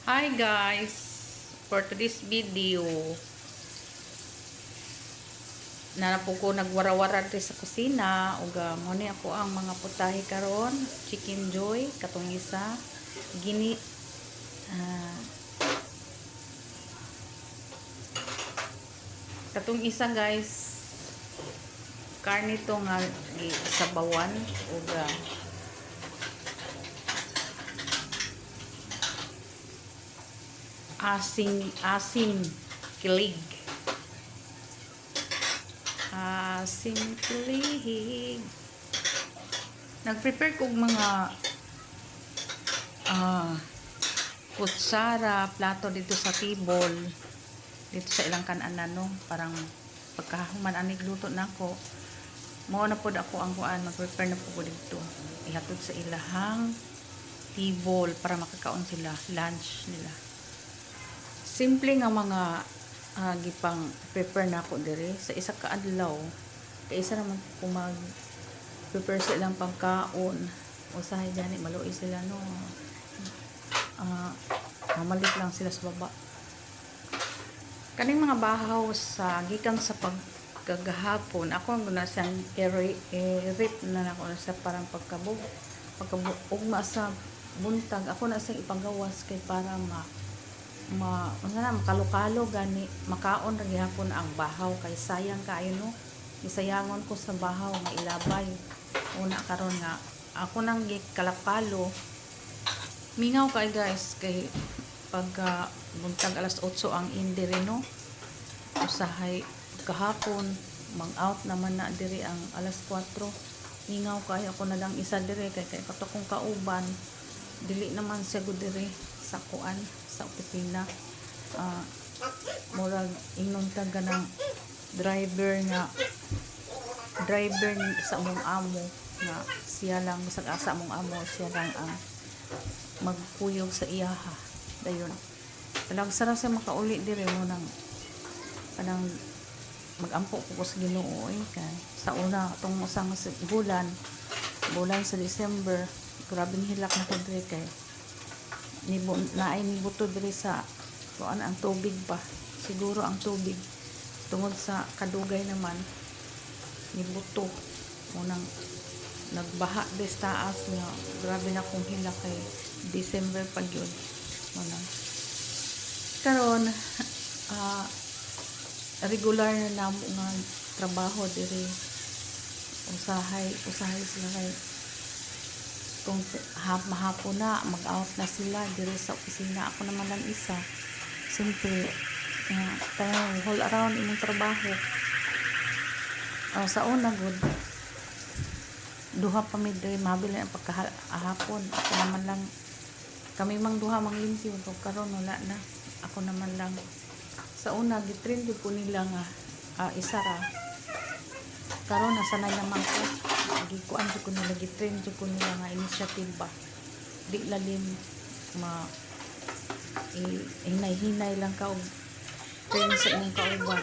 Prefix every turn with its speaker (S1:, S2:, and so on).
S1: Hi guys, for today's video nanapo ko nagwara-wara diri sa kusina ug mo ni ako ang mga putahe karon. Chicken joy katong isa gini katong isa guys, karne to nga sabawan ug asim kilig. Asim kilig. Nag-prepare kog mga kutsara, plato dito sa table. Dito sa ilang kanan no, parang pagkahuman anig luto nako. Mao na pod ako ang kuan, mag-prepare na po dito. Ihatod sa ilahang table para makakaon sila lunch nila. Simple nga mga gipang prepare na ako dire sa isa ka adlaw. Kay isa naman ko mag prepare sa ilang pangkaon. Usahay gani maluoy sila no. Mamalit lang sila sa baba. Kaning mga bahaw sa gikan sa pagkagahapon, ako ang siyang i-rip na nako sa parang pagkaugma sa buntag. Ako na siyang ipagawas kay para makalokalo gani makaon ra gihapon ang bahaw kay sayang kaayo no. Isayangon ko sa bahaw nga ilabay. Una karon nga ako nang gikalapalo. Mingaw kay guys kay pagka buntag alas 8 ang indire no. Usahay kahapon mang-out naman na diri ang alas 4. Mingaw kay ako na lang isa diri kay kato kong kauban dili naman siya gud diri sa kuan sa opisina. Murag ingnon taga ng driver sa among amo nga siya lang bisag asa among amo siya lang ang magkuyog sa iyaha dayon. Talag sara sa makauli dire mo nang kanang magampo ko sa Ginoo kay sa una tong usang bulan sa December grabing hilak na ko dire kay naay ni buto diri sa kuan ang tubig pa siguro ang tubig tungod sa kadugay naman ni buto unang nagbaha des taas nga grabe na kong hilak kay December pag yun unang karon regular na namo nga trabaho diri usahay sila kay kung mahapon na mag-out na sila dire sa opisina. Ako naman lang isa siyempre tayo whole around imong trabaho. Sa una good duha pa mi dire mabili ang pagkahapon. Ako naman lang kami mang duha mang limpyo ug karon wala na ako naman lang sa una gitrain po nila nga isa ra karon nasanay naman ko gikuan ko nila gitrain ko nila nga initiative ba di lalim hinay-hinay lang ka og train sa inyong kauban.